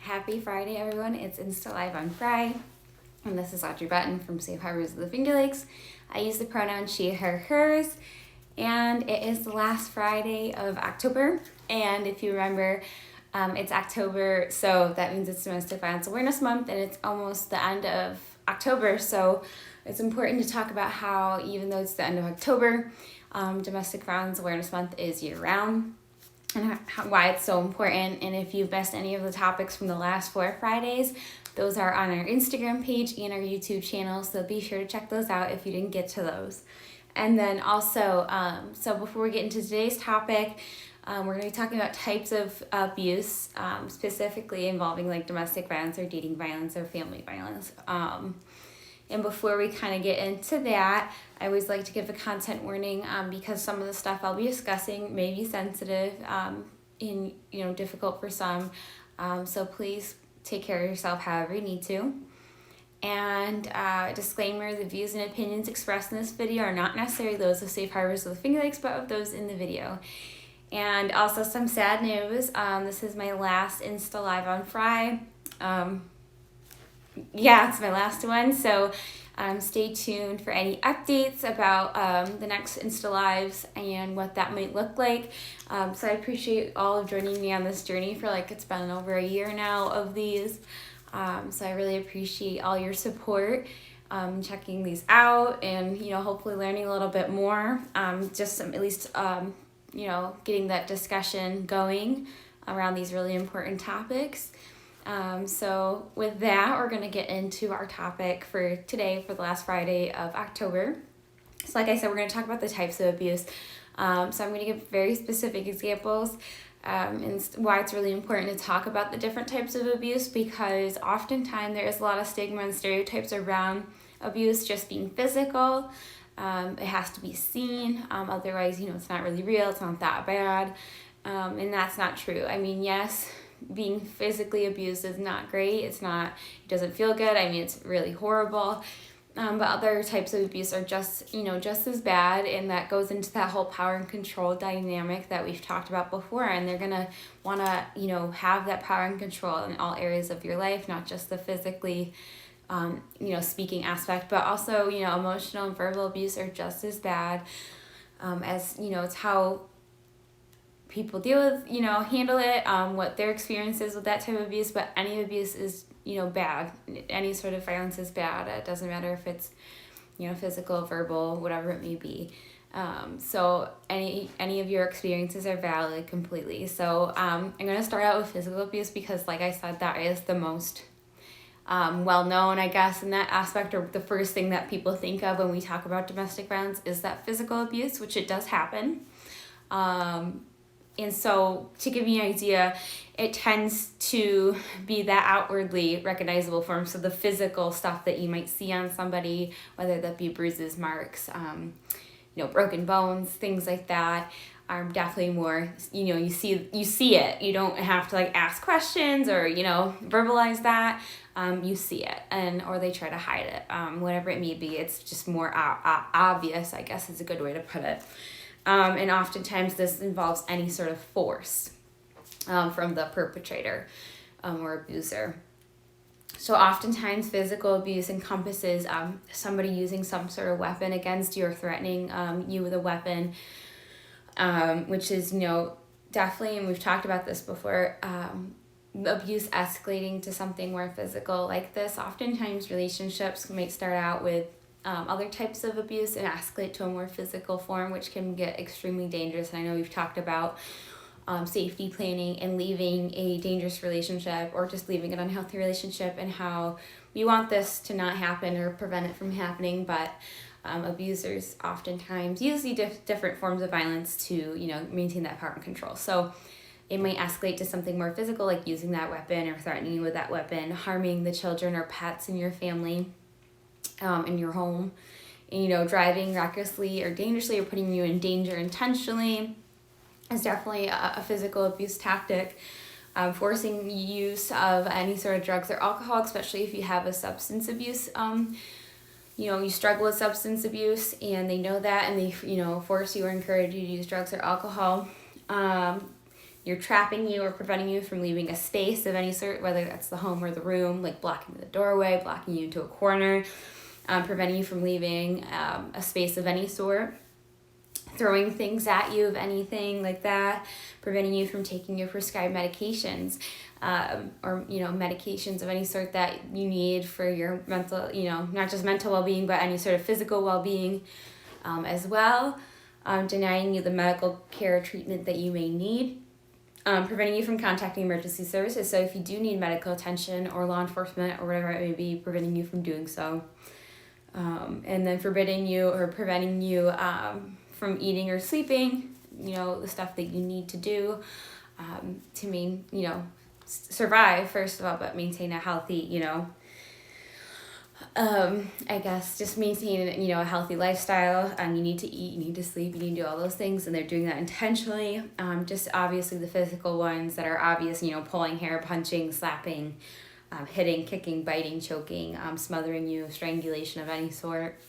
Happy Friday, everyone. It's Insta Live on Fry, and this is Audrey Button from Safe Harbors of the Finger Lakes. I use the pronoun she, her, hers, and it is the last Friday of October. And if you remember, it's October, so that means it's Domestic Violence Awareness Month, and it's almost the end of October, so it's important to talk about how, even though it's the end of October, Domestic Violence Awareness Month is year-round, and why it's so important. And if you've missed any of the topics from the last 4 Fridays, those are on our Instagram page and our YouTube channel, so be sure to check those out if you didn't get to those. And then also, so before we get into today's topic, we're going to be talking about types of abuse, specifically involving like domestic violence or dating violence or family violence. And before we kind of get into that, I always like to give a content warning because some of the stuff I'll be discussing may be sensitive and difficult for some. So please take care of yourself however you need to. And disclaimer, the views and opinions expressed in this video are not necessarily those of Safe Harbors of the Finger Lakes, but of those in the video. And also some sad news. This is my last Insta Live on Fry. It's my last one, so stay tuned for any updates about the next Insta Lives and what that might look like. So I appreciate all of joining me on this journey for it's been over a year now of these. So I really appreciate all your support, checking these out, and hopefully learning a little bit more. Getting that discussion going around these really important topics. So with that, we're going to get into our topic for today, for the last Friday of October. So like I said, we're going to talk about the types of abuse. So I'm going to give very specific examples and why it's really important to talk about the different types of abuse, because oftentimes there is a lot of stigma and stereotypes around abuse just being physical. It has to be seen. Otherwise, it's not really real. It's not that bad. And that's not true. I mean, yes, being physically abused is not great. It doesn't feel good. I mean, it's really horrible. But other types of abuse are just as bad, and that goes into that whole power and control dynamic that we've talked about before. And they're gonna wanna, have that power and control in all areas of your life, not just the physically, speaking aspect, but also, emotional and verbal abuse are just as bad, as, it's how people deal with, handle it, what their experience is with that type of abuse. But any abuse is, bad. Any sort of violence is bad. It doesn't matter if it's, physical, verbal, whatever it may be. So any of your experiences are valid completely. So I'm going to start out with physical abuse because, like I said, that is the most well known, I guess, in that aspect, or the first thing that people think of when we talk about domestic violence is that physical abuse, which it does happen. And so to give you an idea, it tends to be that outwardly recognizable form. So the physical stuff that you might see on somebody, whether that be bruises, marks, broken bones, things like that, are definitely more, you see it. You don't have to ask questions or, verbalize that. You see it, or they try to hide it, whatever it may be. It's just more obvious, I guess is a good way to put it. And oftentimes this involves any sort of force from the perpetrator or abuser. So oftentimes physical abuse encompasses somebody using some sort of weapon against you or threatening you with a weapon, which is, definitely, and we've talked about this before, abuse escalating to something more physical like this. Oftentimes relationships might start out with other types of abuse and escalate to a more physical form, which can get extremely dangerous. And I know we've talked about safety planning and leaving a dangerous relationship or just leaving an unhealthy relationship, and how we want this to not happen or prevent it from happening. But abusers oftentimes use the different forms of violence to, maintain that power and control. So it might escalate to something more physical, like using that weapon or threatening you with that weapon, harming the children or pets in your family, in your home, and, driving recklessly or dangerously or putting you in danger intentionally is definitely a physical abuse tactic. Forcing use of any sort of drugs or alcohol, especially if you have a substance abuse, you struggle with substance abuse and they know that, and they, force you or encourage you to use drugs or alcohol. you're trapping you or preventing you from leaving a space of any sort, whether that's the home or the room, like blocking the doorway, blocking you into a corner, preventing you from leaving a space of any sort, throwing things at you of anything like that, preventing you from taking your prescribed medications, or medications of any sort that you need for your mental, not just mental well-being, but any sort of physical well-being as well, denying you the medical care or treatment that you may need, preventing you from contacting emergency services. So if you do need medical attention or law enforcement or whatever it may be, preventing you from doing so. And then forbidding you or preventing you from eating or sleeping, the stuff that you need to do to survive, first of all, but maintain a healthy, I guess just maintain, a healthy lifestyle. You need to eat, you need to sleep, you need to do all those things, and they're doing that intentionally. Just obviously the physical ones that are obvious, pulling hair, punching, slapping, hitting, kicking, biting, choking, smothering you, strangulation of any sort.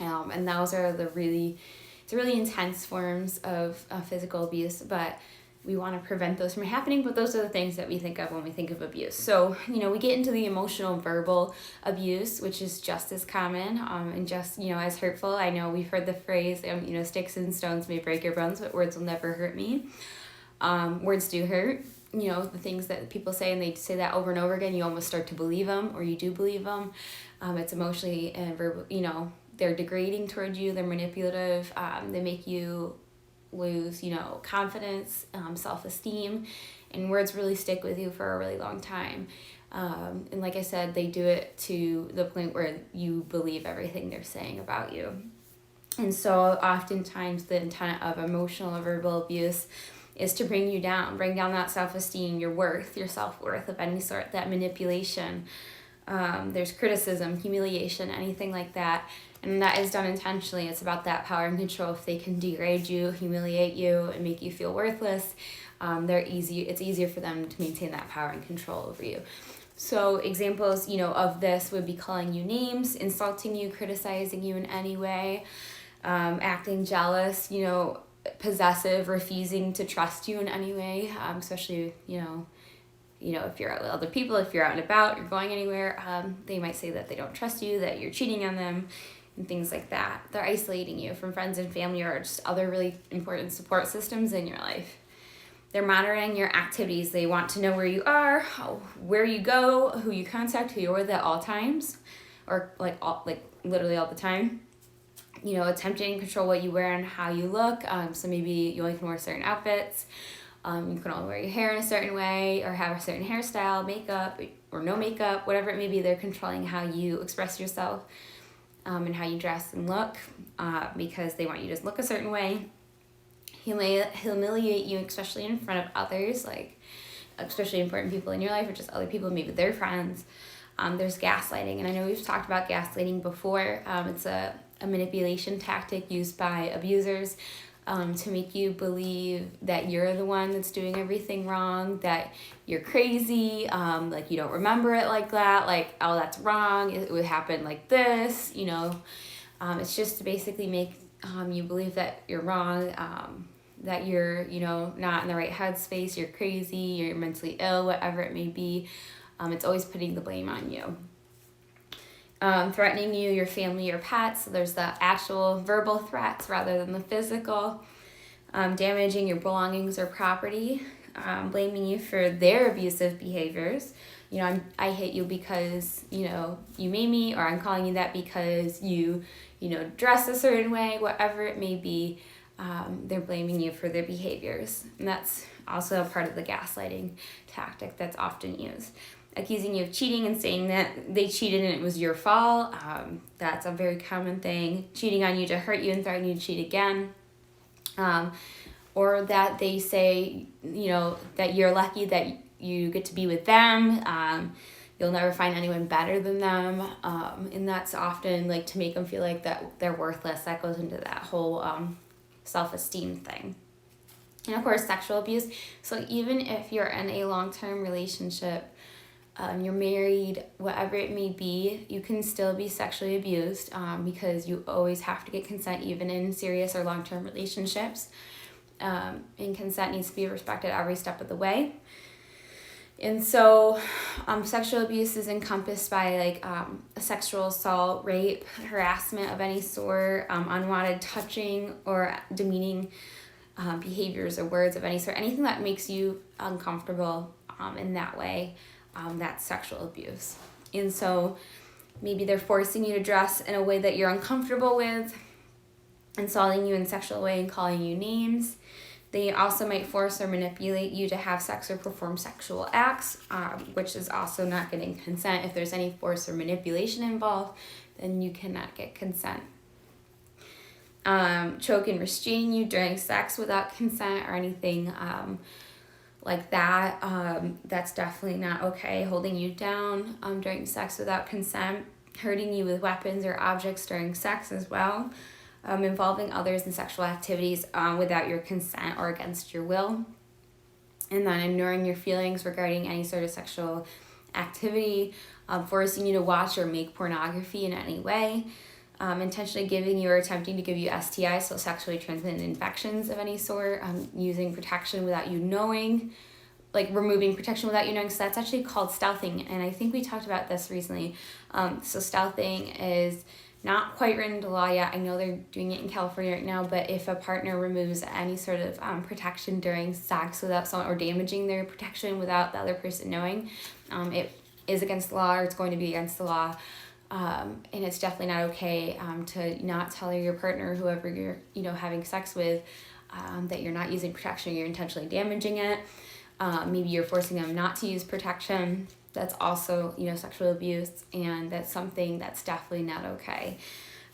And those are it's really intense forms of physical abuse, but we want to prevent those from happening. But those are the things that we think of when we think of abuse. So, we get into the emotional verbal abuse, which is just as common and just, as hurtful. I know we've heard the phrase, sticks and stones may break your bones, but words will never hurt me. Words do hurt. The things that people say, and they say that over and over again, you almost start to believe them, or you do believe them. It's emotionally and verbal, they're degrading towards you, they're manipulative, they make you lose, confidence, self-esteem, and words really stick with you for a really long time. And like I said, they do it to the point where you believe everything they're saying about you. And so oftentimes the intent of emotional or verbal abuse is to bring down that self-esteem, your worth, your self-worth of any sort, that manipulation. There's criticism, humiliation, anything like that. And that is done intentionally. It's about that power and control. If they can degrade you, humiliate you, and make you feel worthless, it's easier for them to maintain that power and control over you. So examples, of this would be calling you names, insulting you, criticizing you in any way, acting jealous, possessive, refusing to trust you in any way, especially, if you're out with other people, if you're out and about, you're going anywhere, they might say that they don't trust you, that you're cheating on them, and things like that. They're isolating you from friends and family or just other really important support systems in your life. They're monitoring your activities. They want to know where you are, where you go, who you contact, who you're with at all times, or literally all the time. Attempting to control what you wear and how you look. So maybe you only can wear certain outfits. You can only wear your hair in a certain way or have a certain hairstyle, makeup, or no makeup, whatever it may be. They're controlling how you express yourself and how you dress and look because they want you to look a certain way. Humiliate you, especially in front of others, like especially important people in your life or just other people, maybe their friends. There's gaslighting, and I know we've talked about gaslighting before. It's a manipulation tactic used by abusers to make you believe that you're the one that's doing everything wrong, that you're crazy, like you don't remember it like that, like, oh, that's wrong, it would happen like this, it's just to basically make you believe that you're wrong, that you're, not in the right headspace, you're crazy, you're mentally ill, whatever it may be. It's always putting the blame on you. Threatening you, your family, your pets. So there's the actual verbal threats rather than the physical. Damaging your belongings or property. Blaming you for their abusive behaviors. I hate you because, you made me, or I'm calling you that because you, dress a certain way, whatever it may be. They're blaming you for their behaviors. And that's also a part of the gaslighting tactic that's often used. Accusing you of cheating and saying that they cheated and it was your fault. That's a very common thing. Cheating on you to hurt you and threatening you to cheat again. Or that they say, that you're lucky that you get to be with them. You'll never find anyone better than them. And that's often like to make them feel like that they're worthless. That goes into that whole self-esteem thing. And of course, sexual abuse. So even if you're in a long-term relationship, you're married, whatever it may be, you can still be sexually abused because you always have to get consent even in serious or long-term relationships. and consent needs to be respected every step of the way. And so sexual abuse is encompassed by like sexual assault, rape, harassment of any sort, unwanted touching or demeaning behaviors or words of any sort, anything that makes you uncomfortable in that way, that's sexual abuse. And so maybe they're forcing you to dress in a way that you're uncomfortable with, insulting you in a sexual way and calling you names. They also might force or manipulate you to have sex or perform sexual acts, which is also not getting consent. If there's any force or manipulation involved, then you cannot get consent. Choke and restrain you during sex without consent or anything like that. That's definitely not okay. Holding you down during sex without consent, hurting you with weapons or objects during sex as well. Involving others in sexual activities without your consent or against your will, and then ignoring your feelings regarding any sort of sexual activity, forcing you to watch or make pornography in any way, intentionally giving you or attempting to give you STIs, so sexually transmitted infections of any sort, using protection without you knowing, like removing protection without you knowing, so that's actually called stealthing, and I think we talked about this recently. So stealthing is not quite written into law yet. I know they're doing it in California right now, but if a partner removes any sort of protection during sex without someone, or damaging their protection without the other person knowing, it is against the law, or it's going to be against the law. And it's definitely not okay to not tell your partner, whoever you're having sex with, that you're not using protection, you're intentionally damaging it. Maybe you're forcing them not to use protection. That's also, sexual abuse, and that's something that's definitely not okay.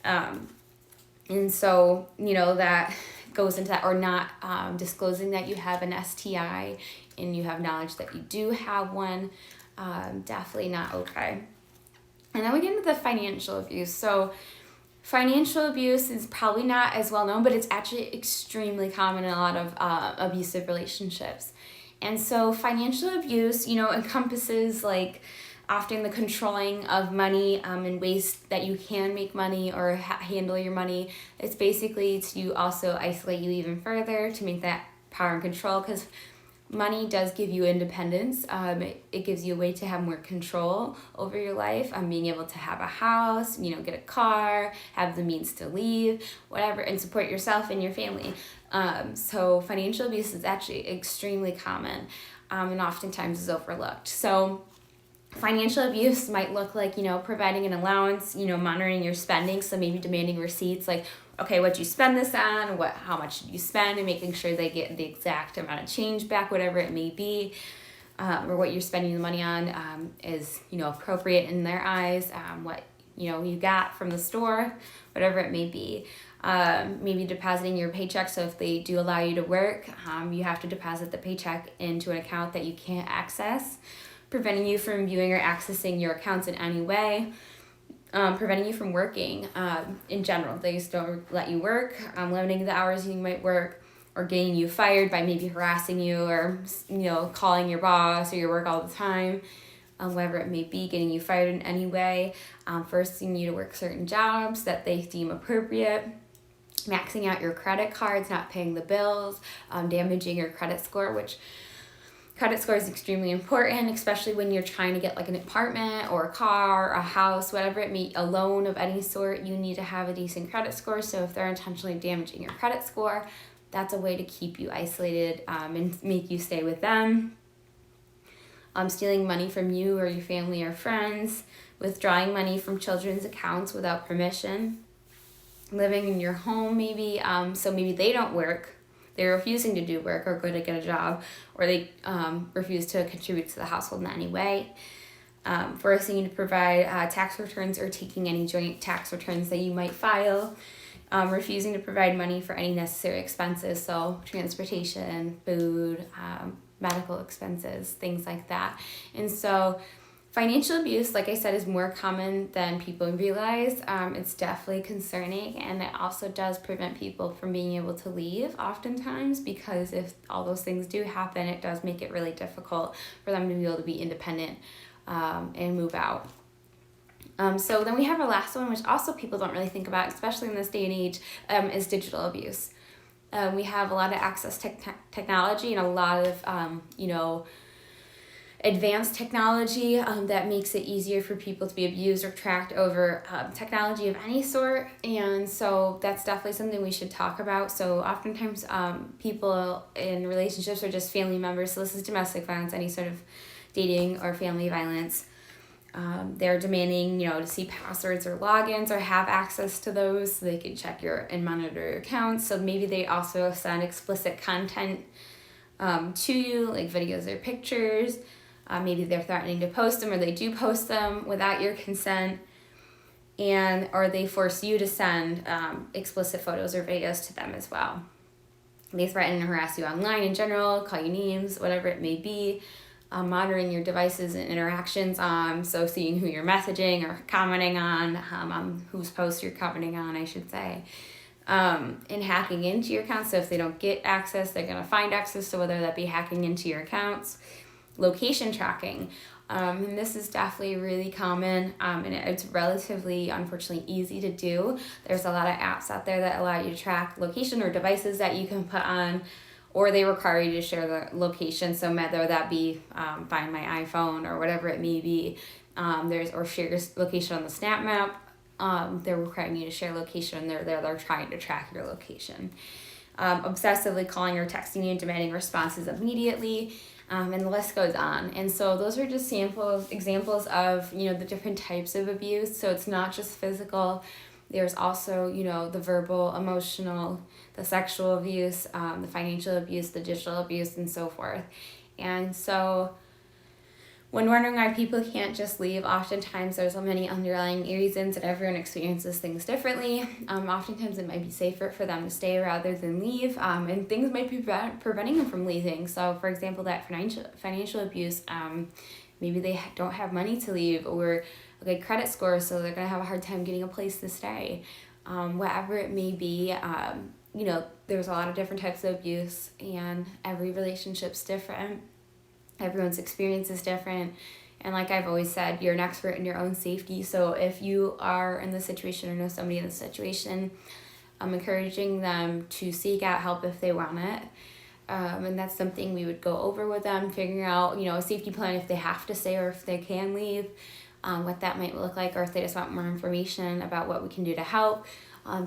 And so, that goes into that, or not disclosing that you have an STI and you have knowledge that you do have one, definitely not okay. And then we get into the financial abuse. So financial abuse is probably not as well known, but it's actually extremely common in a lot of abusive relationships. And so financial abuse, encompasses like often the controlling of money in ways that you can make money or handle your money. It's basically to also isolate you even further, to make that power and control, because money does give you independence. It gives you a way to have more control over your life. Being able to have a house, get a car, have the means to leave, whatever, and support yourself and your family. So financial abuse is actually extremely common, and oftentimes is overlooked. So financial abuse might look like, providing an allowance, monitoring your spending. So maybe demanding receipts, like, okay, what'd you spend this on? How much did you spend? And making sure they get the exact amount of change back, whatever it may be, or what you're spending the money on is, appropriate in their eyes. What, you got from the store, whatever it may be. Maybe depositing your paycheck. So if they do allow you to work, you have to deposit the paycheck into an account that you can't access, preventing you from viewing or accessing your accounts in any way, preventing you from working in general. They just don't let you work, limiting the hours you might work, or getting you fired by maybe harassing you or, calling your boss or your work all the time, whatever it may be, getting you fired in any way, forcing you to work certain jobs that they deem appropriate, maxing out your credit cards, not paying the bills, damaging your credit score, which credit score is extremely important, especially when you're trying to get like an apartment or a car, a house, whatever it may, a loan of any sort. You need to have a decent credit score. So if they're intentionally damaging your credit score, that's a way to keep you isolated and make you stay with them. Stealing money from you or your family or friends, withdrawing money from children's accounts without permission, living in your home maybe, so maybe they don't work, they're refusing to do work or go to get a job, or they refuse to contribute to the household in any way, forcing you to provide tax returns or taking any joint tax returns that you might file, refusing to provide money for any necessary expenses, so transportation, food, medical expenses, things like that. And so financial abuse, like I said, is more common than people realize. It's definitely concerning, and it also does prevent people from being able to leave oftentimes, because if all those things do happen, it does make it really difficult for them to be able to be independent and move out. So then we have our last one, which also people don't really think about, especially in this day and age, is digital abuse. We have a lot of access to technology and a lot of, advanced technology that makes it easier for people to be abused or tracked over technology of any sort. And so that's definitely something we should talk about. So oftentimes people in relationships are just family members. So this is domestic violence, any sort of dating or family violence. They're demanding, to see passwords or logins or have access to those so they can check and monitor your accounts. So maybe they also send explicit content to you, like videos or pictures. Maybe they're threatening to post them, or they do post them without your consent, or they force you to send explicit photos or videos to them as well. They threaten and harass you online in general, call you names, whatever it may be, monitoring your devices and interactions, so seeing who you're messaging or commenting on whose posts you're commenting on, I should say, and hacking into your accounts. So if they don't get access, they're going to find access, so whether that be hacking into your accounts. Location tracking, and this is definitely really common, and it's relatively, unfortunately, easy to do. There's a lot of apps out there that allow you to track location or devices that you can put on, or they require you to share the location. So whether that be Find My iPhone or whatever it may be, or share your location on the Snap Map. They're requiring you to share location. They're trying to track your location. Obsessively calling or texting you and demanding responses immediately. And the list goes on. And so those are just examples of, the different types of abuse. So it's not just physical. There's also, the verbal, emotional, the sexual abuse, the financial abuse, the digital abuse, and so forth. And so when wondering why people can't just leave, oftentimes there's so many underlying reasons, and everyone experiences things differently. Oftentimes it might be safer for them to stay rather than leave, and things might be preventing them from leaving. So for example, that financial abuse, maybe they don't have money to leave, or a good credit score, so they're going to have a hard time getting a place to stay. Whatever it may be, there's a lot of different types of abuse, and every relationship's different. Everyone's experience is different. And like I've always said, you're an expert in your own safety. So if you are in this situation or know somebody in this situation, I'm encouraging them to seek out help if they want it. And that's something we would go over with them, figuring out, a safety plan if they have to stay or if they can leave, what that might look like, or if they just want more information about what we can do to help.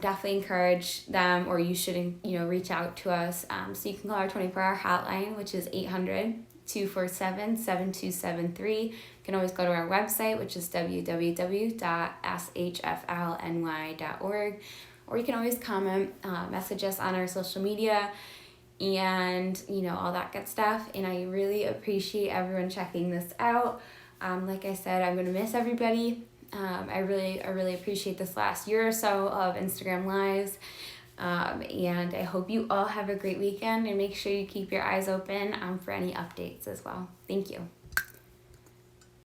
Definitely encourage them, or you should, reach out to us. So you can call our 24-hour hotline, which is 800-247-7273. You can always go to our website, which is www.shflny.org, or you can always comment, message us on our social media, and all that good stuff. And I really appreciate everyone checking this out. Like I said, I'm going to miss everybody. I really appreciate this last year or so of Instagram Lives. And I hope you all have a great weekend, and make sure you keep your eyes open for any updates as well. Thank you.